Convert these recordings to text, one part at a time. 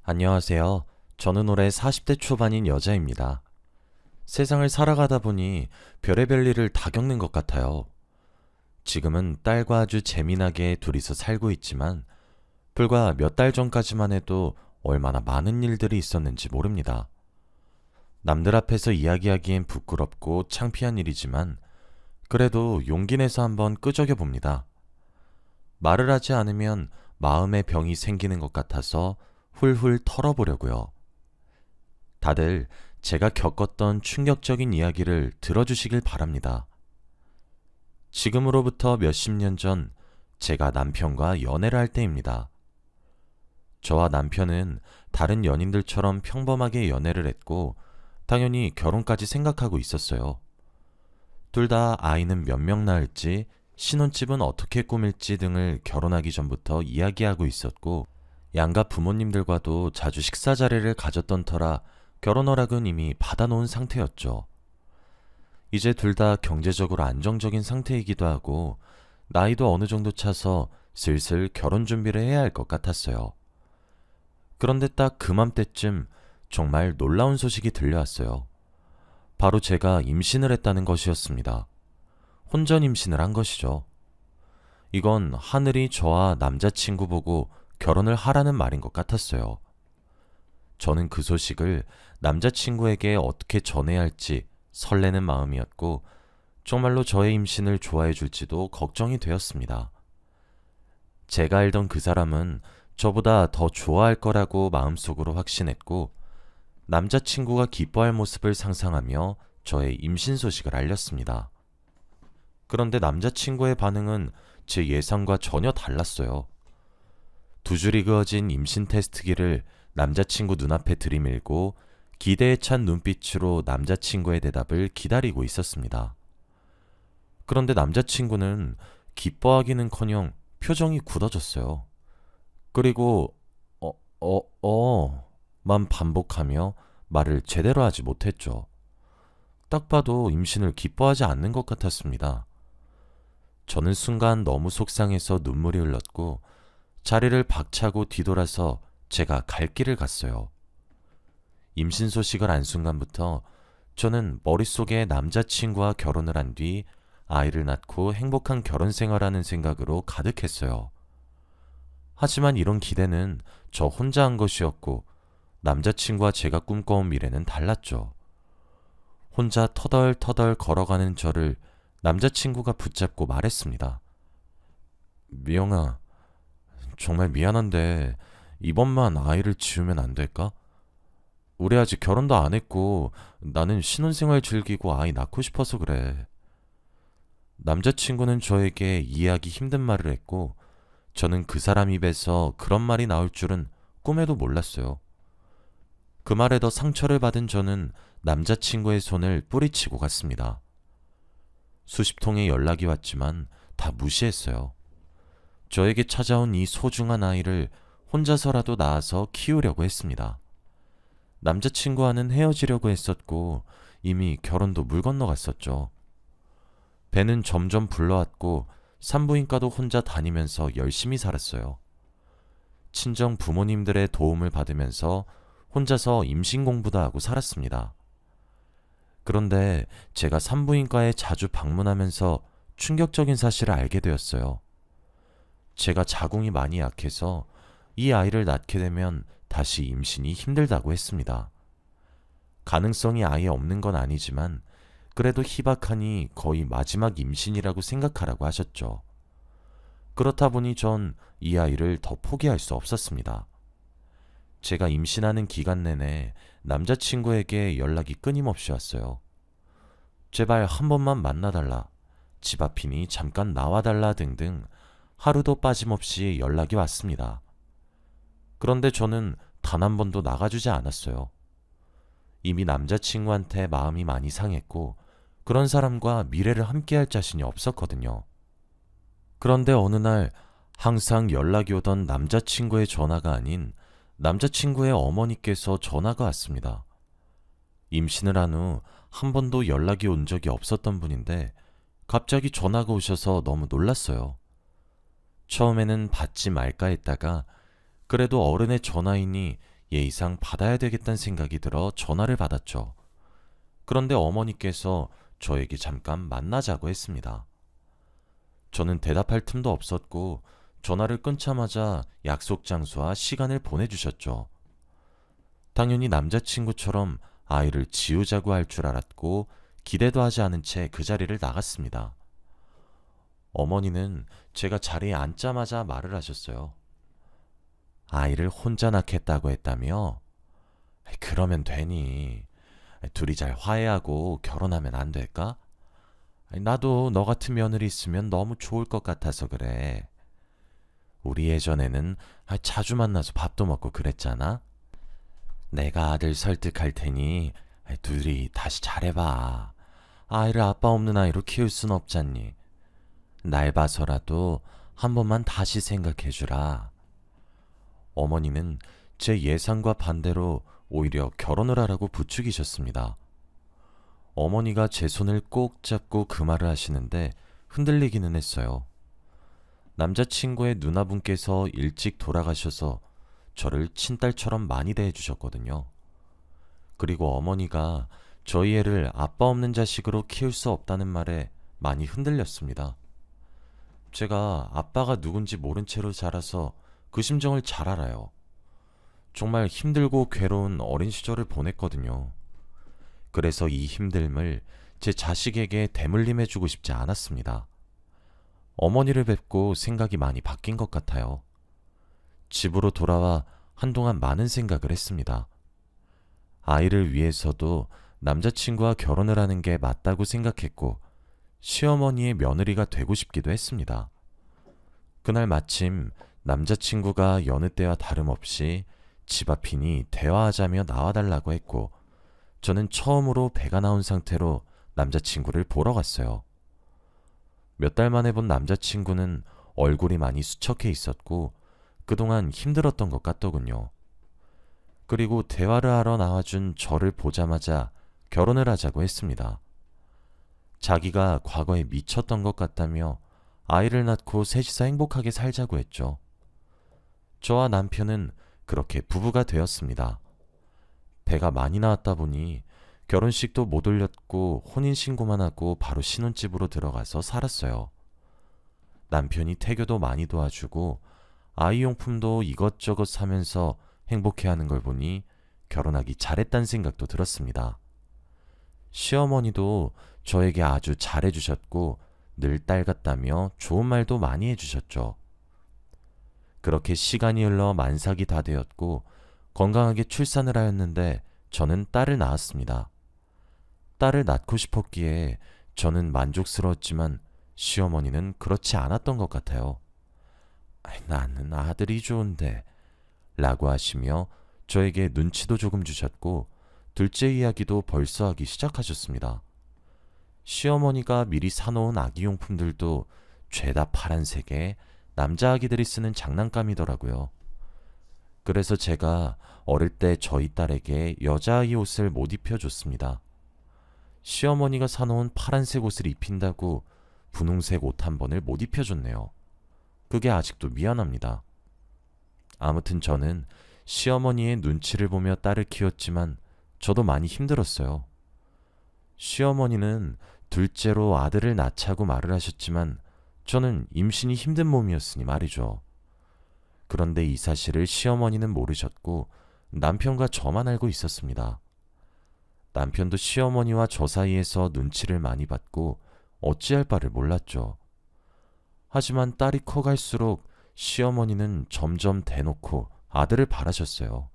안녕하세요. 저는 올해 40대 초반인 여자입니다. 세상을 살아가다 보니 별의별 일을 다 겪는 것 같아요. 지금은 딸과 아주 재미나게 둘이서 살고 있지만 불과 몇 달 전까지만 해도 얼마나 많은 일들이 있었는지 모릅니다. 남들 앞에서 이야기하기엔 부끄럽고 창피한 일이지만 그래도 용기 내서 한번 끄적여 봅니다. 말을 하지 않으면 마음의 병이 생기는 것 같아서 훌훌 털어보려고요. 다들 제가 겪었던 충격적인 이야기를 들어주시길 바랍니다. 지금으로부터 몇십 년 전 제가 남편과 연애를 할 때입니다. 저와 남편은 다른 연인들처럼 평범하게 연애를 했고 당연히 결혼까지 생각하고 있었어요. 둘 다 아이는 몇 명 낳을지, 신혼집은 어떻게 꾸밀지 등을 결혼하기 전부터 이야기하고 있었고 양가 부모님들과도 자주 식사 자리를 가졌던 터라 결혼 허락은 이미 받아놓은 상태였죠. 이제 둘 다 경제적으로 안정적인 상태이기도 하고 나이도 어느 정도 차서 슬슬 결혼 준비를 해야 할 것 같았어요. 그런데 딱 그맘때쯤 정말 놀라운 소식이 들려왔어요. 바로 제가 임신을 했다는 것이었습니다. 혼전 임신을 한 것이죠. 이건 하늘이 저와 남자친구 보고 결혼을 하라는 말인 것 같았어요. 저는 그 소식을 남자친구에게 어떻게 전해야 할지 설레는 마음이었고 정말로 저의 임신을 좋아해 줄지도 걱정이 되었습니다. 제가 알던 그 사람은 저보다 더 좋아할 거라고 마음속으로 확신했고 남자친구가 기뻐할 모습을 상상하며 저의 임신 소식을 알렸습니다. 그런데 남자친구의 반응은 제 예상과 전혀 달랐어요. 두 줄이 그어진 임신 테스트기를 남자친구 눈앞에 들이밀고 기대에 찬 눈빛으로 남자친구의 대답을 기다리고 있었습니다. 그런데 남자친구는 기뻐하기는커녕 표정이 굳어졌어요. 그리고 만 반복하며 말을 제대로 하지 못했죠. 딱 봐도 임신을 기뻐하지 않는 것 같았습니다. 저는 순간 너무 속상해서 눈물이 흘렀고 자리를 박차고 뒤돌아서 제가 갈 길을 갔어요. 임신 소식을 안 순간부터 저는 머릿속에 남자친구와 결혼을 한 뒤 아이를 낳고 행복한 결혼 생활하는 생각으로 가득했어요. 하지만 이런 기대는 저 혼자 한 것이었고 남자친구와 제가 꿈꿔온 미래는 달랐죠. 혼자 터덜터덜 걸어가는 저를 남자친구가 붙잡고 말했습니다. 미영아, 정말 미안한데 이번만 아이를 지우면 안 될까? 우리 아직 결혼도 안 했고 나는 신혼생활 즐기고 아이 낳고 싶어서 그래. 남자친구는 저에게 이해하기 힘든 말을 했고 저는 그 사람 입에서 그런 말이 나올 줄은 꿈에도 몰랐어요. 그 말에 더 상처를 받은 저는 남자친구의 손을 뿌리치고 갔습니다. 수십 통의 연락이 왔지만 다 무시했어요. 저에게 찾아온 이 소중한 아이를 혼자서라도 낳아서 키우려고 했습니다. 남자친구와는 헤어지려고 했었고 이미 결혼도 물 건너갔었죠. 배는 점점 불러왔고 산부인과도 혼자 다니면서 열심히 살았어요. 친정 부모님들의 도움을 받으면서 혼자서 임신 공부도 하고 살았습니다. 그런데 제가 산부인과에 자주 방문하면서 충격적인 사실을 알게 되었어요. 제가 자궁이 많이 약해서 이 아이를 낳게 되면 다시 임신이 힘들다고 했습니다. 가능성이 아예 없는 건 아니지만 그래도 희박하니 거의 마지막 임신이라고 생각하라고 하셨죠. 그렇다 보니 전 이 아이를 더 포기할 수 없었습니다. 제가 임신하는 기간 내내 남자친구에게 연락이 끊임없이 왔어요. 제발 한 번만 만나달라, 집 앞이니 잠깐 나와달라 등등 하루도 빠짐없이 연락이 왔습니다. 그런데 저는 단 한 번도 나가주지 않았어요. 이미 남자친구한테 마음이 많이 상했고 그런 사람과 미래를 함께할 자신이 없었거든요. 그런데 어느 날 항상 연락이 오던 남자친구의 전화가 아닌 남자친구의 어머니께서 전화가 왔습니다. 임신을 한 후 한 번도 연락이 온 적이 없었던 분인데 갑자기 전화가 오셔서 너무 놀랐어요. 처음에는 받지 말까 했다가 그래도 어른의 전화이니 예의상 받아야 되겠다는 생각이 들어 전화를 받았죠. 그런데 어머니께서 저에게 잠깐 만나자고 했습니다. 저는 대답할 틈도 없었고 전화를 끊자마자 약속 장소와 시간을 보내주셨죠. 당연히 남자친구처럼 아이를 지우자고 할 줄 알았고 기대도 하지 않은 채 그 자리를 나갔습니다. 어머니는 제가 자리에 앉자마자 말을 하셨어요. 아이를 혼자 낳겠다고 했다며? 그러면 되니. 둘이 잘 화해하고 결혼하면 안 될까? 나도 너 같은 며느리 있으면 너무 좋을 것 같아서 그래. 우리 예전에는 자주 만나서 밥도 먹고 그랬잖아. 내가 아들 설득할 테니 둘이 다시 잘해봐. 아이를 아빠 없는 아이로 키울 순 없잖니. 날 봐서라도 한 번만 다시 생각해주라. 어머니는 제 예상과 반대로 오히려 결혼을 하라고 부추기셨습니다. 어머니가 제 손을 꼭 잡고 그 말을 하시는데 흔들리기는 했어요. 남자친구의 누나분께서 일찍 돌아가셔서 저를 친딸처럼 많이 대해주셨거든요. 그리고 어머니가 저희 애를 아빠 없는 자식으로 키울 수 없다는 말에 많이 흔들렸습니다. 제가 아빠가 누군지 모른 채로 자라서 그 심정을 잘 알아요. 정말 힘들고 괴로운 어린 시절을 보냈거든요. 그래서 이 힘듦을 제 자식에게 대물림해주고 싶지 않았습니다. 어머니를 뵙고 생각이 많이 바뀐 것 같아요. 집으로 돌아와 한동안 많은 생각을 했습니다. 아이를 위해서도 남자친구와 결혼을 하는 게 맞다고 생각했고 시어머니의 며느리가 되고 싶기도 했습니다. 그날 마침 남자친구가 여느 때와 다름없이 집 앞이니 대화하자며 나와달라고 했고 저는 처음으로 배가 나온 상태로 남자친구를 보러 갔어요. 몇 달 만에 본 남자친구는 얼굴이 많이 수척해 있었고 그동안 힘들었던 것 같더군요. 그리고 대화를 하러 나와준 저를 보자마자 결혼을 하자고 했습니다. 자기가 과거에 미쳤던 것 같다며 아이를 낳고 셋이서 행복하게 살자고 했죠. 저와 남편은 그렇게 부부가 되었습니다. 배가 많이 나왔다 보니 결혼식도 못 올렸고 혼인신고만 하고 바로 신혼집으로 들어가서 살았어요. 남편이 태교도 많이 도와주고 아이용품도 이것저것 사면서 행복해하는 걸 보니 결혼하기 잘했다는 생각도 들었습니다. 시어머니도 저에게 아주 잘해주셨고 늘 딸 같다며 좋은 말도 많이 해주셨죠. 그렇게 시간이 흘러 만삭이 다 되었고 건강하게 출산을 하였는데 저는 딸을 낳았습니다. 딸을 낳고 싶었기에 저는 만족스러웠지만 시어머니는 그렇지 않았던 것 같아요. 나는 아들이 좋은데 라고 하시며 저에게 눈치도 조금 주셨고 둘째 이야기도 벌써 하기 시작하셨습니다. 시어머니가 미리 사놓은 아기용품들도 죄다 파란색에 남자 아기들이 쓰는 장난감이더라고요. 그래서 제가 어릴 때 저희 딸에게 여자아이 옷을 못 입혀줬습니다. 시어머니가 사놓은 파란색 옷을 입힌다고 분홍색 옷 한 번을 못 입혀줬네요. 그게 아직도 미안합니다. 아무튼 저는 시어머니의 눈치를 보며 딸을 키웠지만 저도 많이 힘들었어요. 시어머니는 둘째로 아들을 낳자고 말을 하셨지만 저는 임신이 힘든 몸이었으니 말이죠. 그런데 이 사실을 시어머니는 모르셨고 남편과 저만 알고 있었습니다. 남편도 시어머니와 저 사이에서 눈치를 많이 받고 어찌할 바를 몰랐죠. 하지만 딸이 커갈수록 시어머니는 점점 대놓고 아들을 바라셨어요.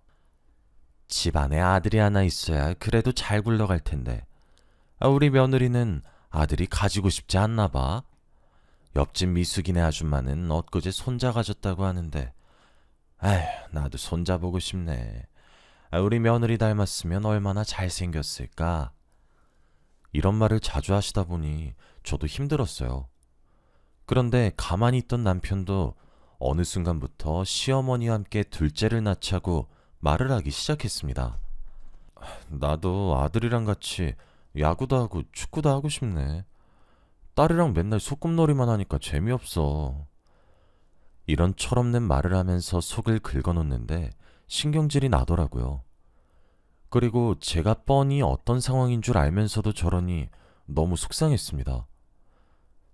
집안에 아들이 하나 있어야 그래도 잘 굴러갈 텐데 우리 며느리는 아들이 가지고 싶지 않나 봐. 옆집 미숙이네 아줌마는 엊그제 손자 가졌다고 하는데 에휴 나도 손자 보고 싶네. 우리 며느리 닮았으면 얼마나 잘생겼을까. 이런 말을 자주 하시다 보니 저도 힘들었어요. 그런데 가만히 있던 남편도 어느 순간부터 시어머니와 함께 둘째를 낳자고 말을 하기 시작했습니다. 나도 아들이랑 같이 야구도 하고 축구도 하고 싶네. 딸이랑 맨날 소꿉놀이만 하니까 재미없어. 이런 철없는 말을 하면서 속을 긁어놓는데 신경질이 나더라고요. 그리고 제가 뻔히 어떤 상황인 줄 알면서도 저러니 너무 속상했습니다.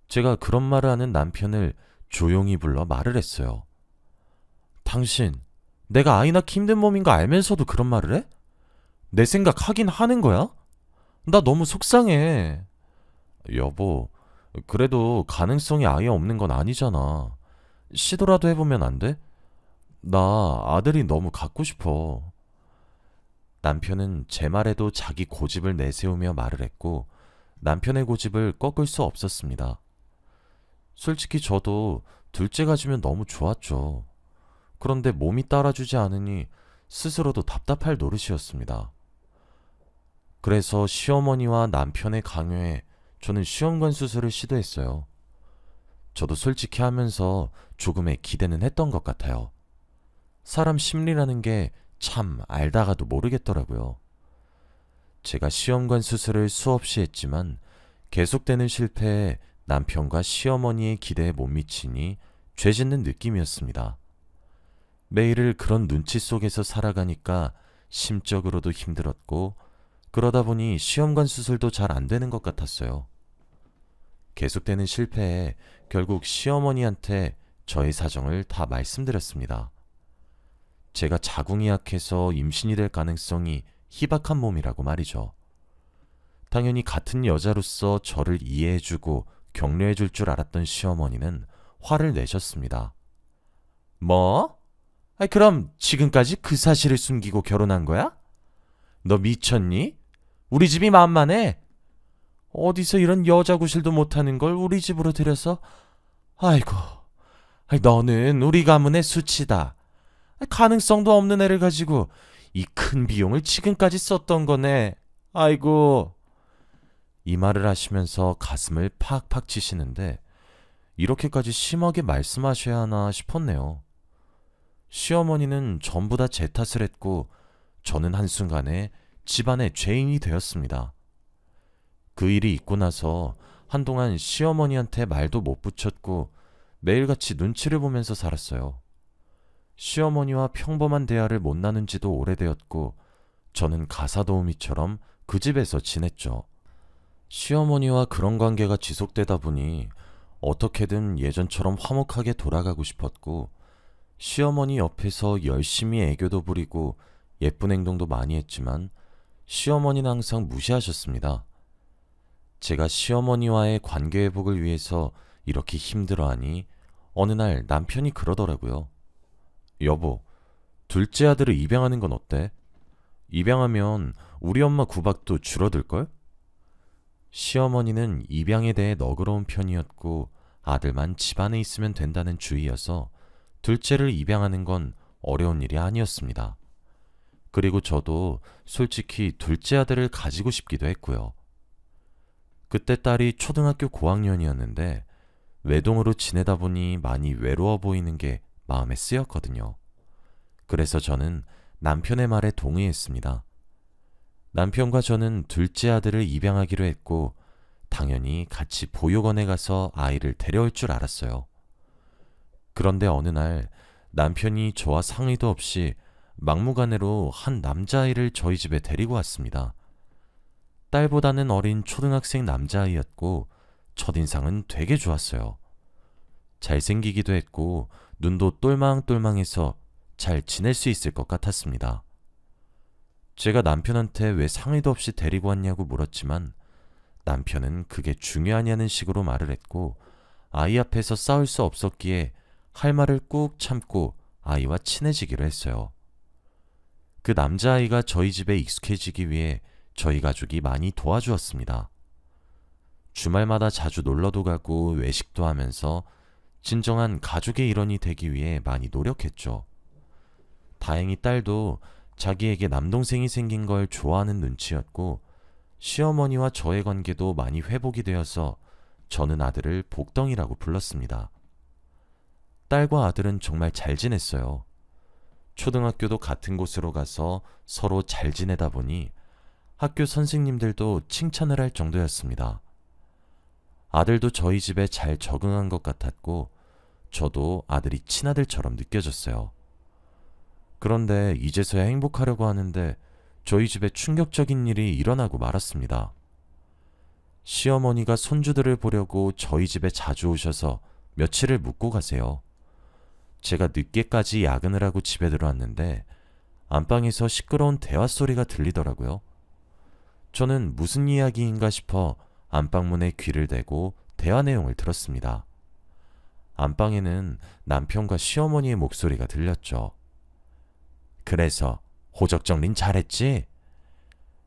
제가 그런 말을 하는 남편을 조용히 불러 말을 했어요. 당신, 내가 아이 낳기 힘든 몸인 거 알면서도 그런 말을 해? 내 생각 하긴 하는 거야? 나 너무 속상해. 여보, 그래도 가능성이 아예 없는 건 아니잖아. 시도라도 해보면 안 돼? 나 아들이 너무 갖고 싶어. 남편은 제 말에도 자기 고집을 내세우며 말을 했고 남편의 고집을 꺾을 수 없었습니다. 솔직히 저도 둘째 가지면 너무 좋았죠. 그런데 몸이 따라주지 않으니 스스로도 답답할 노릇이었습니다. 그래서 시어머니와 남편의 강요에 저는 시험관 수술을 시도했어요. 저도 솔직히 하면서 조금의 기대는 했던 것 같아요. 사람 심리라는 게 참 알다가도 모르겠더라고요. 제가 시험관 수술을 수없이 했지만 계속되는 실패에 남편과 시어머니의 기대에 못 미치니 죄짓는 느낌이었습니다. 매일을 그런 눈치 속에서 살아가니까 심적으로도 힘들었고 그러다 보니 시험관 수술도 잘 안 되는 것 같았어요. 계속되는 실패에 결국 시어머니한테 저의 사정을 다 말씀드렸습니다. 제가 자궁이 약해서 임신이 될 가능성이 희박한 몸이라고 말이죠. 당연히 같은 여자로서 저를 이해해주고 격려해줄 줄 알았던 시어머니는 화를 내셨습니다. 뭐? 그럼 지금까지 그 사실을 숨기고 결혼한 거야? 너 미쳤니? 우리 집이 만만해. 어디서 이런 여자 구실도 못하는 걸 우리 집으로 들여서? 아이고, 너는 우리 가문의 수치다. 가능성도 없는 애를 가지고 이 큰 비용을 지금까지 썼던 거네. 아이고. 이 말을 하시면서 가슴을 팍팍 치시는데 이렇게까지 심하게 말씀하셔야 하나 싶었네요. 시어머니는 전부 다 제 탓을 했고 저는 한순간에 집안의 죄인이 되었습니다. 그 일이 있고 나서 한동안 시어머니한테 말도 못 붙였고 매일같이 눈치를 보면서 살았어요. 시어머니와 평범한 대화를 못 나눈 지도 오래되었고 저는 가사도우미처럼 그 집에서 지냈죠. 시어머니와 그런 관계가 지속되다 보니 어떻게든 예전처럼 화목하게 돌아가고 싶었고 시어머니 옆에서 열심히 애교도 부리고 예쁜 행동도 많이 했지만 시어머니는 항상 무시하셨습니다. 제가 시어머니와의 관계 회복을 위해서 이렇게 힘들어하니 어느 날 남편이 그러더라고요. 여보, 둘째 아들을 입양하는 건 어때? 입양하면 우리 엄마 구박도 줄어들걸? 시어머니는 입양에 대해 너그러운 편이었고 아들만 집안에 있으면 된다는 주의여서 둘째를 입양하는 건 어려운 일이 아니었습니다. 그리고 저도 솔직히 둘째 아들을 가지고 싶기도 했고요. 그때 딸이 초등학교 고학년이었는데 외동으로 지내다 보니 많이 외로워 보이는 게 마음에 쓰였거든요. 그래서 저는 남편의 말에 동의했습니다. 남편과 저는 둘째 아들을 입양하기로 했고 당연히 같이 보육원에 가서 아이를 데려올 줄 알았어요. 그런데 어느 날 남편이 저와 상의도 없이 막무가내로 한 남자아이를 저희 집에 데리고 왔습니다. 딸보다는 어린 초등학생 남자아이였고 첫인상은 되게 좋았어요. 잘생기기도 했고 눈도 똘망똘망해서 잘 지낼 수 있을 것 같았습니다. 제가 남편한테 왜 상의도 없이 데리고 왔냐고 물었지만 남편은 그게 중요하냐는 식으로 말을 했고 아이 앞에서 싸울 수 없었기에 할 말을 꾹 참고 아이와 친해지기로 했어요. 그 남자아이가 저희 집에 익숙해지기 위해 저희 가족이 많이 도와주었습니다. 주말마다 자주 놀러도 가고 외식도 하면서 진정한 가족의 일원이 되기 위해 많이 노력했죠. 다행히 딸도 자기에게 남동생이 생긴 걸 좋아하는 눈치였고 시어머니와 저의 관계도 많이 회복이 되어서 저는 아들을 복덩이라고 불렀습니다. 딸과 아들은 정말 잘 지냈어요. 초등학교도 같은 곳으로 가서 서로 잘 지내다 보니 학교 선생님들도 칭찬을 할 정도였습니다. 아들도 저희 집에 잘 적응한 것 같았고 저도 아들이 친아들처럼 느껴졌어요. 그런데 이제서야 행복하려고 하는데 저희 집에 충격적인 일이 일어나고 말았습니다. 시어머니가 손주들을 보려고 저희 집에 자주 오셔서 며칠을 묵고 가세요. 제가 늦게까지 야근을 하고 집에 들어왔는데 안방에서 시끄러운 대화 소리가 들리더라고요. 저는 무슨 이야기인가 싶어 안방문에 귀를 대고 대화 내용을 들었습니다. 안방에는 남편과 시어머니의 목소리가 들렸죠. 그래서 호적 정린 잘했지?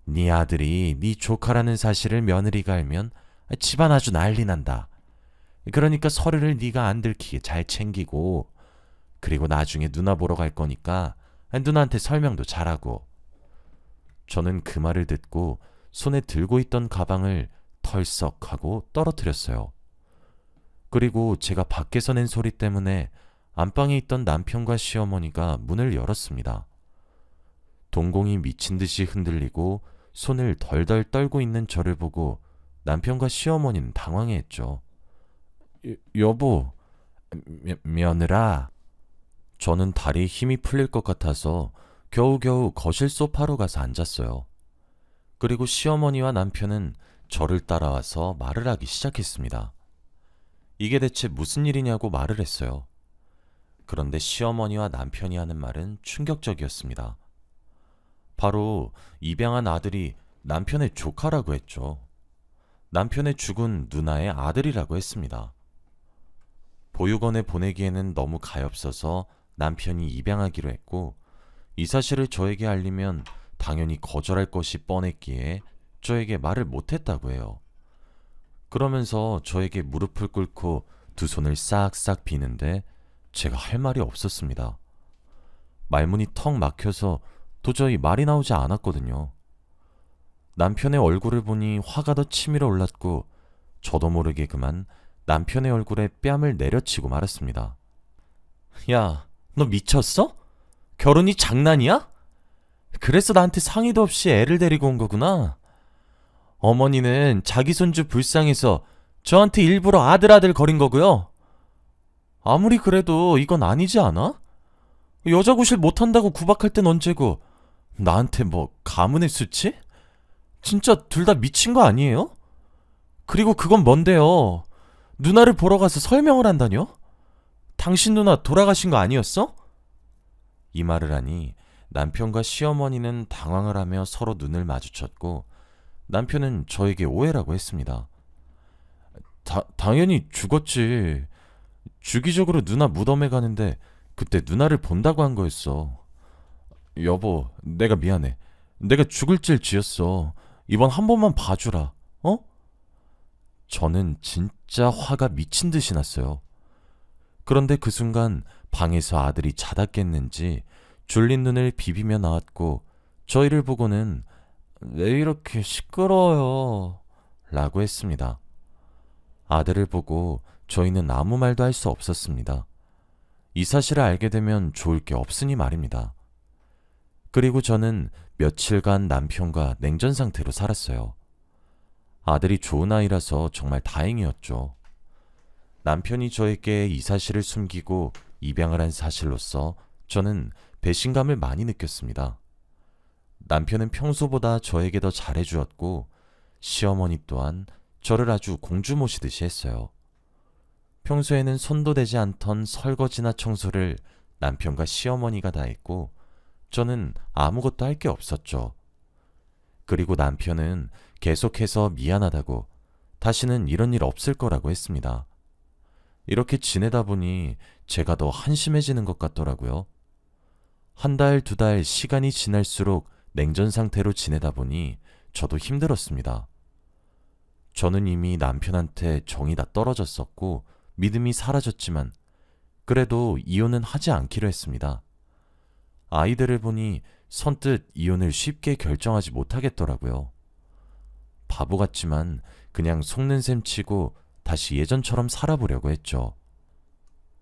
네 아들이 네 조카라는 사실을 며느리가 알면 집안 아주 난리 난다. 그러니까 서류를 네가 안 들키게 잘 챙기고, 그리고 나중에 누나 보러 갈 거니까 누나한테 설명도 잘하고. 저는 그 말을 듣고 손에 들고 있던 가방을 털썩하고 떨어뜨렸어요. 그리고 제가 밖에서 낸 소리 때문에 안방에 있던 남편과 시어머니가 문을 열었습니다. 동공이 미친 듯이 흔들리고 손을 덜덜 떨고 있는 저를 보고 남편과 시어머니는 당황해했죠. 여보, 며느라. 저는 다리에 힘이 풀릴 것 같아서 겨우겨우 거실 소파로 가서 앉았어요. 그리고 시어머니와 남편은 저를 따라와서 말을 하기 시작했습니다. 이게 대체 무슨 일이냐고 말을 했어요. 그런데 시어머니와 남편이 하는 말은 충격적이었습니다. 바로 입양한 아들이 남편의 조카라고 했죠. 남편의 죽은 누나의 아들이라고 했습니다. 보육원에 보내기에는 너무 가엾어서 남편이 입양하기로 했고, 이 사실을 저에게 알리면 당연히 거절할 것이 뻔했기에 저에게 말을 못했다고 해요. 그러면서 저에게 무릎을 꿇고 두 손을 싹싹 비는데 제가 할 말이 없었습니다. 말문이 턱 막혀서 도저히 말이 나오지 않았거든요. 남편의 얼굴을 보니 화가 더 치밀어 올랐고 저도 모르게 그만 남편의 얼굴에 뺨을 내려치고 말았습니다. 야, 너 미쳤어? 결혼이 장난이야? 그래서 나한테 상의도 없이 애를 데리고 온 거구나. 어머니는 자기 손주 불쌍해서 저한테 일부러 아들 거린 거고요. 아무리 그래도 이건 아니지 않아? 여자 구실 못한다고 구박할 땐 언제고 나한테 뭐 가문의 수치? 진짜 둘 다 미친 거 아니에요? 그리고 그건 뭔데요? 누나를 보러 가서 설명을 한다뇨? 당신 누나 돌아가신 거 아니었어? 이 말을 하니 남편과 시어머니는 당황을 하며 서로 눈을 마주쳤고 남편은 저에게 오해라고 했습니다. 당연히 죽었지. 주기적으로 누나 무덤에 가는데 그때 누나를 본다고 한 거였어. 여보, 내가 미안해. 내가 죽을 질 지었어. 이번 한 번만 봐주라. 어? 저는 진짜 화가 미친 듯이 났어요. 그런데 그 순간 방에서 아들이 자다 깼는지 졸린 눈을 비비며 나왔고 저희를 보고는 왜 이렇게 시끄러워요? 라고 했습니다. 아들을 보고 저희는 아무 말도 할 수 없었습니다. 이 사실을 알게 되면 좋을 게 없으니 말입니다. 그리고 저는 며칠간 남편과 냉전 상태로 살았어요. 아들이 좋은 아이라서 정말 다행이었죠. 남편이 저에게 이 사실을 숨기고 입양을 한 사실로서 저는 배신감을 많이 느꼈습니다. 남편은 평소보다 저에게 더 잘해주었고 시어머니 또한 저를 아주 공주 모시듯이 했어요. 평소에는 손도 대지 않던 설거지나 청소를 남편과 시어머니가 다 했고 저는 아무것도 할 게 없었죠. 그리고 남편은 계속해서 미안하다고 다시는 이런 일 없을 거라고 했습니다. 이렇게 지내다 보니 제가 더 한심해지는 것 같더라고요. 한 달, 두 달 시간이 지날수록 냉전 상태로 지내다 보니 저도 힘들었습니다. 저는 이미 남편한테 정이 다 떨어졌었고 믿음이 사라졌지만 그래도 이혼은 하지 않기로 했습니다. 아이들을 보니 선뜻 이혼을 쉽게 결정하지 못하겠더라고요. 바보 같지만 그냥 속는 셈 치고 다시 예전처럼 살아보려고 했죠.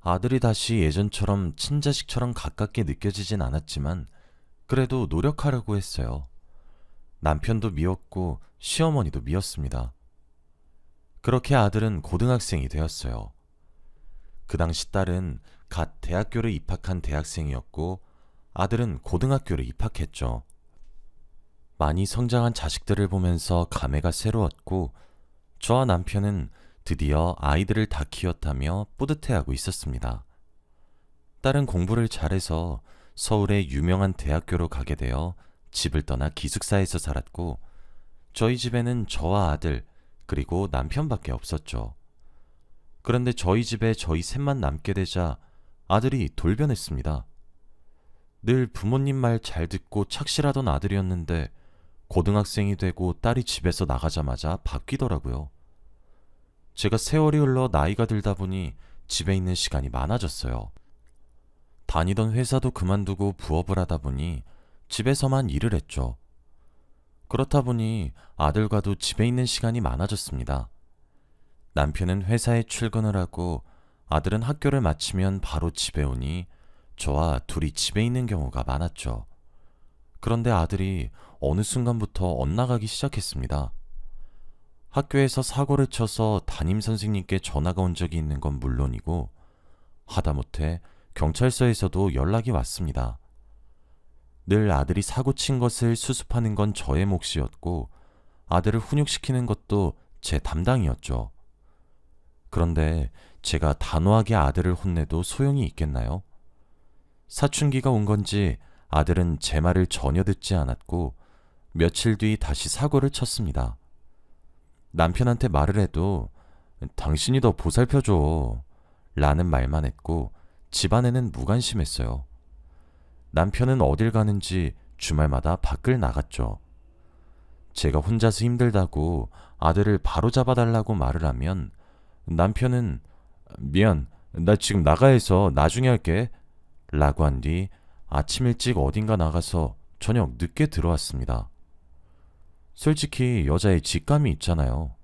아들이 다시 예전처럼 친자식처럼 가깝게 느껴지진 않았지만 그래도 노력하려고 했어요. 남편도 미웠고 시어머니도 미웠습니다. 그렇게 아들은 고등학생이 되었어요. 그 당시 딸은 갓 대학교를 입학한 대학생이었고 아들은 고등학교를 입학했죠. 많이 성장한 자식들을 보면서 감회가 새로웠고 저와 남편은 드디어 아이들을 다 키웠다며 뿌듯해하고 있었습니다. 딸은 공부를 잘해서 서울의 유명한 대학교로 가게 되어 집을 떠나 기숙사에서 살았고 저희 집에는 저와 아들 그리고 남편밖에 없었죠. 그런데 저희 집에 저희 셋만 남게 되자 아들이 돌변했습니다. 늘 부모님 말 잘 듣고 착실하던 아들이었는데 고등학생이 되고 딸이 집에서 나가자마자 바뀌더라고요. 제가 세월이 흘러 나이가 들다 보니 집에 있는 시간이 많아졌어요. 다니던 회사도 그만두고 부업을 하다 보니 집에서만 일을 했죠. 그렇다 보니 아들과도 집에 있는 시간이 많아졌습니다. 남편은 회사에 출근을 하고 아들은 학교를 마치면 바로 집에 오니 저와 둘이 집에 있는 경우가 많았죠. 그런데 아들이 어느 순간부터 엇나가기 시작했습니다. 학교에서 사고를 쳐서 담임 선생님께 전화가 온 적이 있는 건 물론이고 하다못해 경찰서에서도 연락이 왔습니다. 늘 아들이 사고 친 것을 수습하는 건 저의 몫이었고 아들을 훈육시키는 것도 제 담당이었죠. 그런데 제가 단호하게 아들을 혼내도 소용이 있겠나요? 사춘기가 온 건지 아들은 제 말을 전혀 듣지 않았고 며칠 뒤 다시 사고를 쳤습니다. 남편한테 말을 해도 당신이 더 보살펴줘 라는 말만 했고 집안에는 무관심했어요. 남편은 어딜 가는지 주말마다 밖을 나갔죠. 제가 혼자서 힘들다고 아들을 바로잡아달라고 말을 하면 남편은 미안, 나 지금 나가야 해서 나중에 할게 라고 한 뒤 아침 일찍 어딘가 나가서 저녁 늦게 들어왔습니다. 솔직히 여자의 직감이 있잖아요.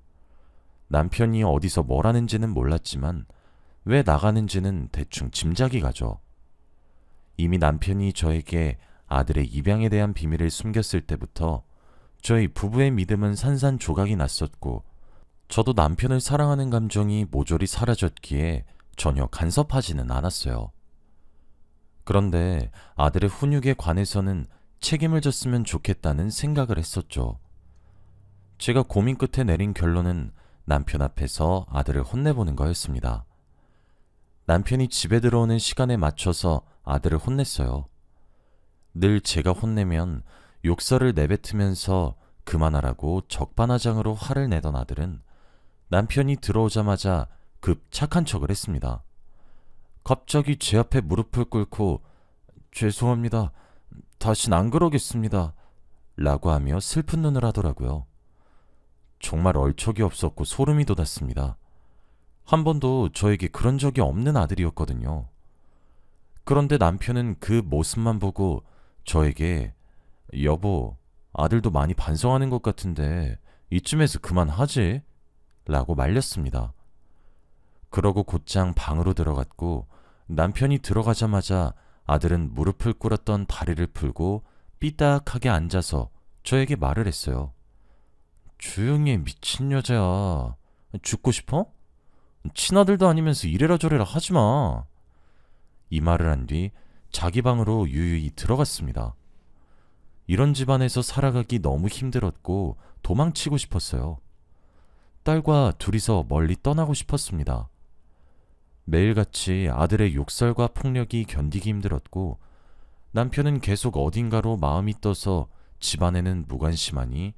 남편이 어디서 뭘 하는지는 몰랐지만 왜 나가는지는 대충 짐작이 가죠. 이미 남편이 저에게 아들의 입양에 대한 비밀을 숨겼을 때부터 저희 부부의 믿음은 산산조각이 났었고 저도 남편을 사랑하는 감정이 모조리 사라졌기에 전혀 간섭하지는 않았어요. 그런데 아들의 훈육에 관해서는 책임을 졌으면 좋겠다는 생각을 했었죠. 제가 고민 끝에 내린 결론은 남편 앞에서 아들을 혼내보는 거였습니다. 남편이 집에 들어오는 시간에 맞춰서 아들을 혼냈어요. 늘 제가 혼내면 욕설을 내뱉으면서 그만하라고 적반하장으로 화를 내던 아들은 남편이 들어오자마자 급 착한 척을 했습니다. 갑자기 제 앞에 무릎을 꿇고 죄송합니다. 다신 안 그러겠습니다. 라고 하며 슬픈 눈을 하더라고요. 정말 얼척이 없었고 소름이 돋았습니다. 한 번도 저에게 그런 적이 없는 아들이었거든요. 그런데 남편은 그 모습만 보고 저에게 여보, 아들도 많이 반성하는 것 같은데 이쯤에서 그만하지? 라고 말렸습니다. 그러고 곧장 방으로 들어갔고 남편이 들어가자마자 아들은 무릎을 꿇었던 다리를 풀고 삐딱하게 앉아서 저에게 말을 했어요. 조용히 해, 미친 여자야. 죽고 싶어? 친아들도 아니면서 이래라 저래라 하지마. 이 말을 한 뒤 자기 방으로 유유히 들어갔습니다. 이런 집안에서 살아가기 너무 힘들었고 도망치고 싶었어요. 딸과 둘이서 멀리 떠나고 싶었습니다. 매일같이 아들의 욕설과 폭력이 견디기 힘들었고 남편은 계속 어딘가로 마음이 떠서 집안에는 무관심하니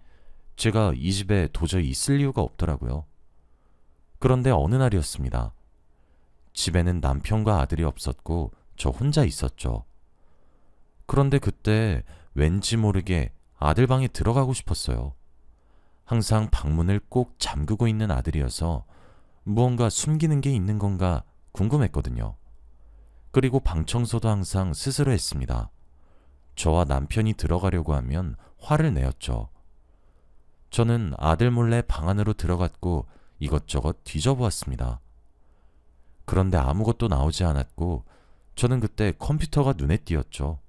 제가 이 집에 도저히 있을 이유가 없더라고요. 그런데 어느 날이었습니다. 집에는 남편과 아들이 없었고 저 혼자 있었죠. 그런데 그때 왠지 모르게 아들 방에 들어가고 싶었어요. 항상 방문을 꼭 잠그고 있는 아들이어서 무언가 숨기는 게 있는 건가 궁금했거든요. 그리고 방 청소도 항상 스스로 했습니다. 저와 남편이 들어가려고 하면 화를 내었죠. 저는 아들 몰래 방 안으로 들어갔고 이것저것 뒤져보았습니다. 그런데 아무것도 나오지 않았고 저는 그때 컴퓨터가 눈에 띄었죠.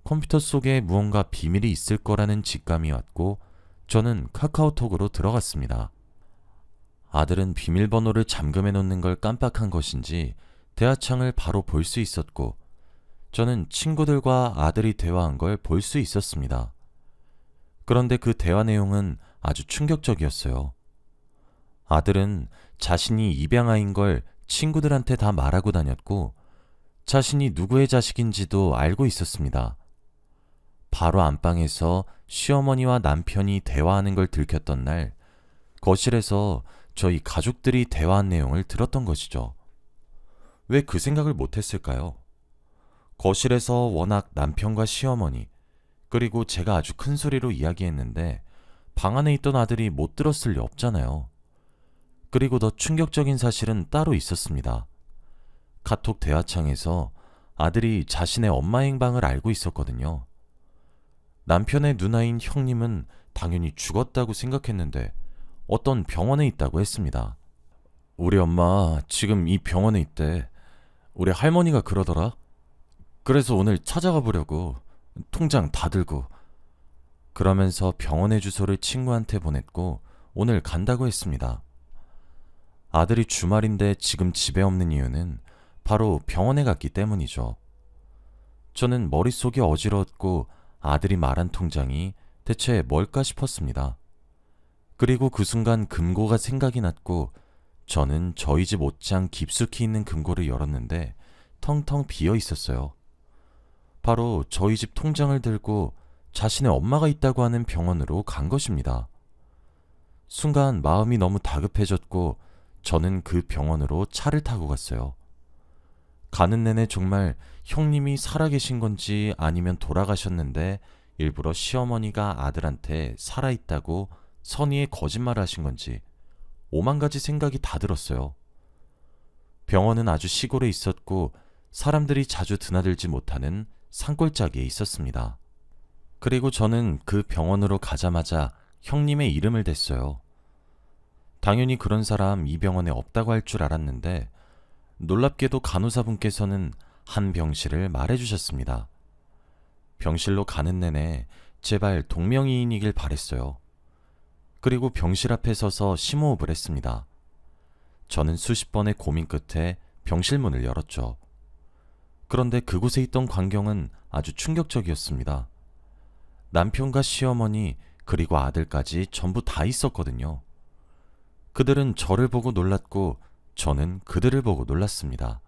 컴퓨터 속에 무언가 비밀이 있을 거라는 직감이 왔고 저는 카카오톡으로 들어갔습니다. 아들은 비밀번호를 잠금해 놓는 걸 깜빡한 것인지 대화창을 바로 볼 수 있었고 저는 친구들과 아들이 대화한 걸 볼 수 있었습니다. 그런데 그 대화 내용은 아주 충격적이었어요. 아들은 자신이 입양아인 걸 친구들한테 다 말하고 다녔고, 자신이 누구의 자식인지도 알고 있었습니다. 바로 안방에서 시어머니와 남편이 대화하는 걸 들켰던 날, 거실에서 저희 가족들이 대화한 내용을 들었던 것이죠. 왜 그 생각을 못했을까요? 거실에서 워낙 남편과 시어머니, 그리고 제가 아주 큰 소리로 이야기했는데 방 안에 있던 아들이 못 들었을 리 없잖아요. 그리고 더 충격적인 사실은 따로 있었습니다. 카톡 대화창에서 아들이 자신의 엄마 행방을 알고 있었거든요. 남편의 누나인 형님은 당연히 죽었다고 생각했는데 어떤 병원에 있다고 했습니다. 우리 엄마 지금 이 병원에 있대. 우리 할머니가 그러더라. 그래서 오늘 찾아가 보려고 통장 다 들고. 그러면서 병원의 주소를 친구한테 보냈고 오늘 간다고 했습니다. 아들이 주말인데 지금 집에 없는 이유는 바로 병원에 갔기 때문이죠. 저는 머릿속이 어지러웠고 아들이 말한 통장이 대체 뭘까 싶었습니다. 그리고 그 순간 금고가 생각이 났고 저는 저희 집 옷장 깊숙이 있는 금고를 열었는데 텅텅 비어 있었어요. 바로 저희 집 통장을 들고 자신의 엄마가 있다고 하는 병원으로 간 것입니다. 순간 마음이 너무 다급해졌고 저는 그 병원으로 차를 타고 갔어요. 가는 내내 정말 형님이 살아계신 건지 아니면 돌아가셨는데 일부러 시어머니가 아들한테 살아있다고 선의의 거짓말을 하신 건지 오만 가지 생각이 다 들었어요. 병원은 아주 시골에 있었고 사람들이 자주 드나들지 못하는 산골짜기에 있었습니다. 그리고 저는 그 병원으로 가자마자 형님의 이름을 댔어요. 당연히 그런 사람 이 병원에 없다고 할 줄 알았는데 놀랍게도 간호사분께서는 한 병실을 말해주셨습니다. 병실로 가는 내내 제발 동명이인이길 바랬어요. 그리고 병실 앞에 서서 심호흡을 했습니다. 저는 수십 번의 고민 끝에 병실 문을 열었죠. 그런데 그곳에 있던 광경은 아주 충격적이었습니다. 남편과 시어머니 그리고 아들까지 전부 다 있었거든요. 그들은 저를 보고 놀랐고 저는 그들을 보고 놀랐습니다.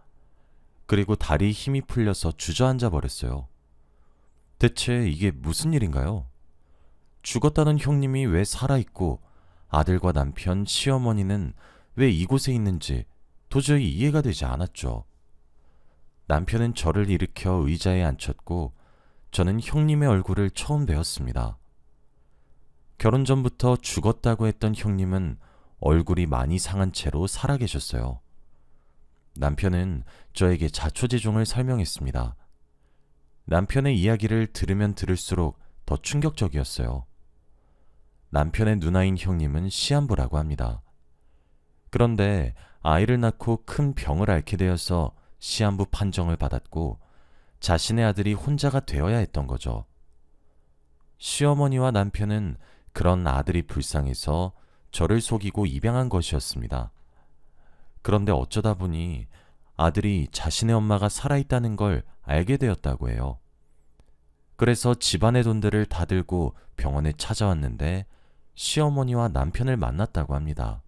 그리고 다리에 힘이 풀려서 주저앉아 버렸어요. 대체 이게 무슨 일인가요? 죽었다는 형님이 왜 살아있고 아들과 남편, 시어머니는 왜 이곳에 있는지 도저히 이해가 되지 않았죠. 남편은 저를 일으켜 의자에 앉혔고 저는 형님의 얼굴을 처음 배웠습니다. 결혼 전부터 죽었다고 했던 형님은 얼굴이 많이 상한 채로 살아계셨어요. 남편은 저에게 자초지종을 설명했습니다. 남편의 이야기를 들으면 들을수록 더 충격적이었어요. 남편의 누나인 형님은 시한부라고 합니다. 그런데 아이를 낳고 큰 병을 앓게 되어서 시한부 판정을 받았고 자신의 아들이 혼자가 되어야 했던 거죠. 시어머니와 남편은 그런 아들이 불쌍해서 저를 속이고 입양한 것이었습니다. 그런데 어쩌다 보니 아들이 자신의 엄마가 살아있다는 걸 알게 되었다고 해요. 그래서 집안의 돈들을 다 들고 병원에 찾아왔는데 시어머니와 남편을 만났다고 합니다.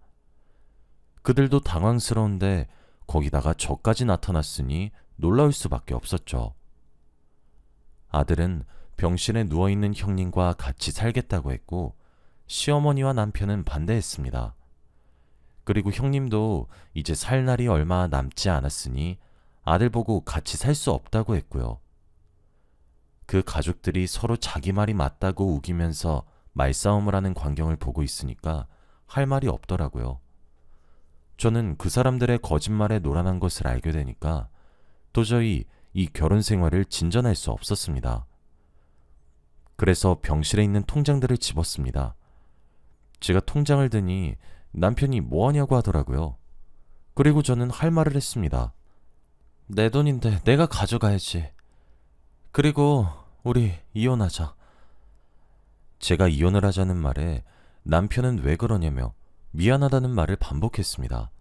그들도 당황스러운데 거기다가 저까지 나타났으니 놀라울 수밖에 없었죠. 아들은 병실에 누워있는 형님과 같이 살겠다고 했고 시어머니와 남편은 반대했습니다. 그리고 형님도 이제 살 날이 얼마 남지 않았으니 아들 보고 같이 살 수 없다고 했고요. 그 가족들이 서로 자기 말이 맞다고 우기면서 말싸움을 하는 광경을 보고 있으니까 할 말이 없더라고요. 저는 그 사람들의 거짓말에 노란한 것을 알게 되니까 도저히 이 결혼 생활을 진전할 수 없었습니다. 그래서 병실에 있는 통장들을 집었습니다. 제가 통장을 드니 남편이 뭐하냐고 하더라고요. 그리고 저는 할 말을 했습니다. 내 돈인데 내가 가져가야지. 그리고 우리 이혼하자. 제가 이혼을 하자는 말에 남편은 왜 그러냐며 미안하다는 말을 반복했습니다.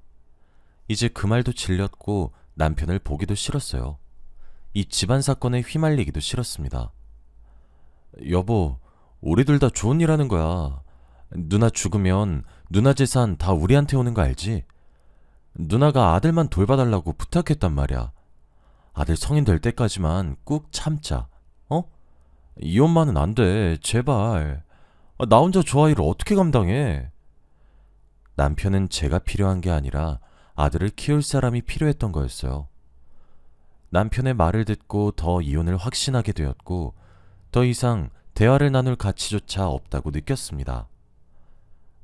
이제 그 말도 질렸고 남편을 보기도 싫었어요. 이 집안 사건에 휘말리기도 싫었습니다. 여보, 우리들 다 좋은 일 하는 거야. 누나 죽으면 누나 재산 다 우리한테 오는 거 알지? 누나가 아들만 돌봐달라고 부탁했단 말이야. 아들 성인 될 때까지만 꾹 참자. 어? 이 엄마는 안 돼. 제발. 나 혼자 저 아이를 어떻게 감당해? 남편은 제가 필요한 게 아니라 아들을 키울 사람이 필요했던 거였어요. 남편의 말을 듣고 더 이혼을 확신하게 되었고, 더 이상 대화를 나눌 가치조차 없다고 느꼈습니다.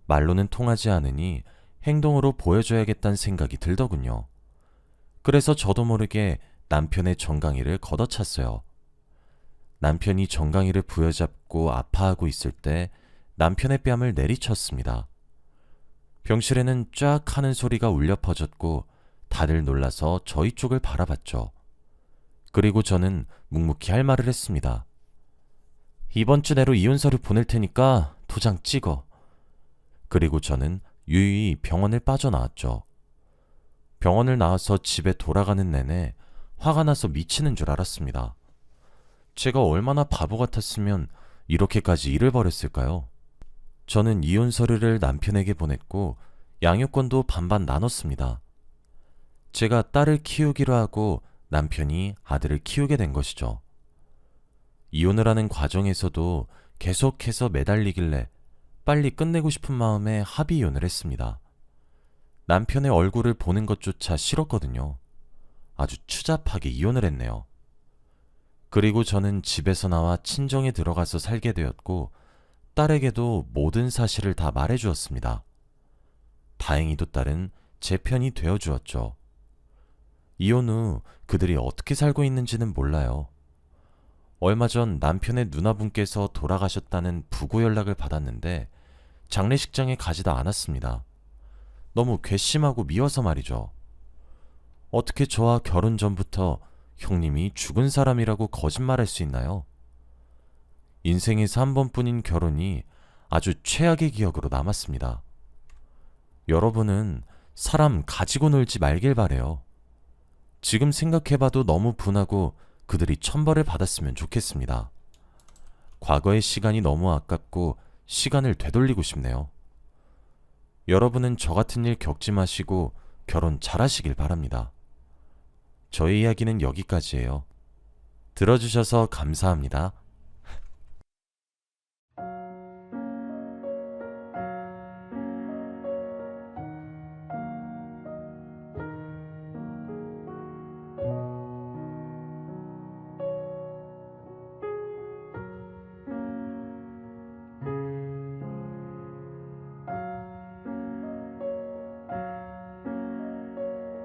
말로는 통하지 않으니 행동으로 보여줘야겠다는 생각이 들더군요. 그래서 저도 모르게 남편의 정강이를 걷어찼어요. 남편이 정강이를 부여잡고 아파하고 있을 때 남편의 뺨을 내리쳤습니다. 병실에는 쫙 하는 소리가 울려 퍼졌고 다들 놀라서 저희 쪽을 바라봤죠. 그리고 저는 묵묵히 할 말을 했습니다. 이번 주 내로 이혼 서류 보낼 테니까 도장 찍어. 그리고 저는 유유히 병원을 빠져나왔죠. 병원을 나와서 집에 돌아가는 내내 화가 나서 미치는 줄 알았습니다. 제가 얼마나 바보 같았으면 이렇게까지 일을 벌였을까요? 저는 이혼 서류를 남편에게 보냈고 양육권도 반반 나눴습니다. 제가 딸을 키우기로 하고 남편이 아들을 키우게 된 것이죠. 이혼을 하는 과정에서도 계속해서 매달리길래 빨리 끝내고 싶은 마음에 합의 이혼을 했습니다. 남편의 얼굴을 보는 것조차 싫었거든요. 아주 추잡하게 이혼을 했네요. 그리고 저는 집에서 나와 친정에 들어가서 살게 되었고 딸에게도 모든 사실을 다 말해주었습니다. 다행히도 딸은 제 편이 되어주었죠. 이혼 후 그들이 어떻게 살고 있는지는 몰라요. 얼마 전 남편의 누나분께서 돌아가셨다는 부고 연락을 받았는데 장례식장에 가지도 않았습니다. 너무 괘씸하고 미워서 말이죠. 어떻게 저와 결혼 전부터 형님이 죽은 사람이라고 거짓말할 수 있나요? 인생에서 한 번뿐인 결혼이 아주 최악의 기억으로 남았습니다. 여러분은 사람 가지고 놀지 말길 바래요. 지금 생각해봐도 너무 분하고 그들이 천벌을 받았으면 좋겠습니다. 과거의 시간이 너무 아깝고 시간을 되돌리고 싶네요. 여러분은 저 같은 일 겪지 마시고 결혼 잘하시길 바랍니다. 저의 이야기는 여기까지예요. 들어주셔서 감사합니다.